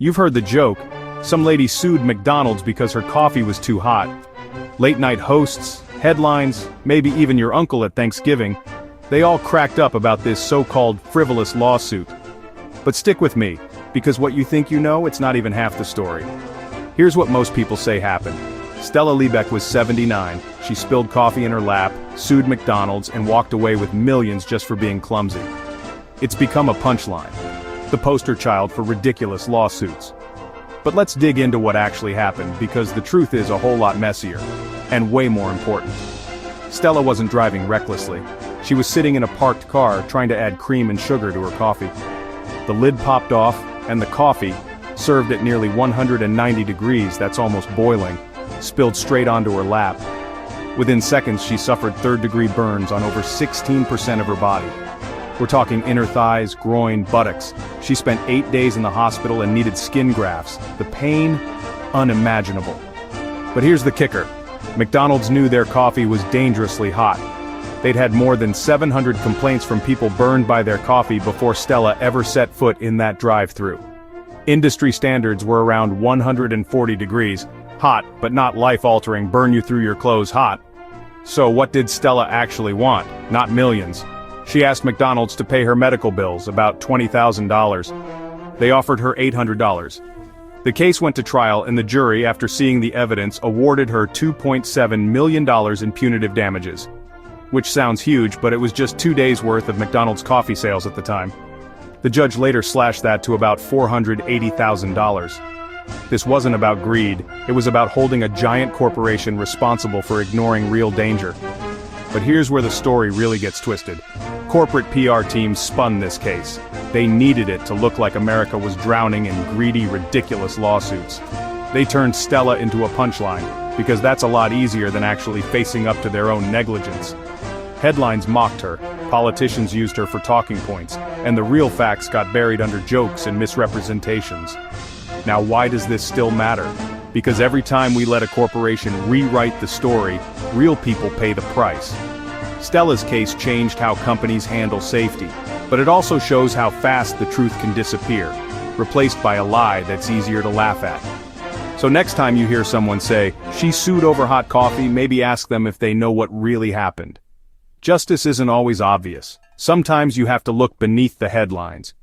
You've heard the joke. Some lady sued McDonald's because her coffee was too hot. Late-night hosts, headlines, maybe even your uncle at Thanksgiving, they all cracked up about this so-called frivolous lawsuit. But stick with me, because what you think you know, it's not even half the story. Here's what most people say happened. Stella Liebeck was 79, she spilled coffee in her lap, sued McDonald's, and walked away with millions just for being clumsy. It's become a punchline, the poster child for ridiculous lawsuits. But let's dig into what actually happened, because the truth is a whole lot messier, and way more important. Stella wasn't driving recklessly. She was sitting in a parked car trying to add cream and sugar to her coffee. The lid popped off, and the coffee, served at nearly 190 degrees, that's almost boiling, spilled straight onto her lap. Within seconds she suffered third-degree burns on over 16% of her body. We're talking inner thighs, groin, buttocks. She spent 8 days in the hospital and needed skin grafts. The pain, unimaginable. But here's the kicker. McDonald's knew their coffee was dangerously hot. They'd had more than 700 complaints from people burned by their coffee before Stella ever set foot in that drive-thru. Industry standards were around 140 degrees, hot, but not life-altering, burn you through your clothes hot. So what did Stella actually want? Not millions. She asked McDonald's to pay her medical bills, about $20,000. They offered her $800. The case went to trial, and the jury, after seeing the evidence, awarded her $2.7 million in punitive damages. Which sounds huge, but it was just 2 days' worth of McDonald's coffee sales at the time. The judge later slashed that to about $480,000. This wasn't about greed, it was about holding a giant corporation responsible for ignoring real danger. But here's where the story really gets twisted. Corporate PR teams spun this case. They needed it to look like America was drowning in greedy, ridiculous lawsuits. They turned Stella into a punchline, because that's a lot easier than actually facing up to their own negligence. Headlines mocked her, politicians used her for talking points, and the real facts got buried under jokes and misrepresentations. Now why does this still matter? Because every time we let a corporation rewrite the story, real people pay the price. Stella's case changed how companies handle safety, but it also shows how fast the truth can disappear, replaced by a lie that's easier to laugh at. So next time you hear someone say, "She sued over hot coffee," maybe ask them if they know what really happened. Justice isn't always obvious. Sometimes you have to look beneath the headlines.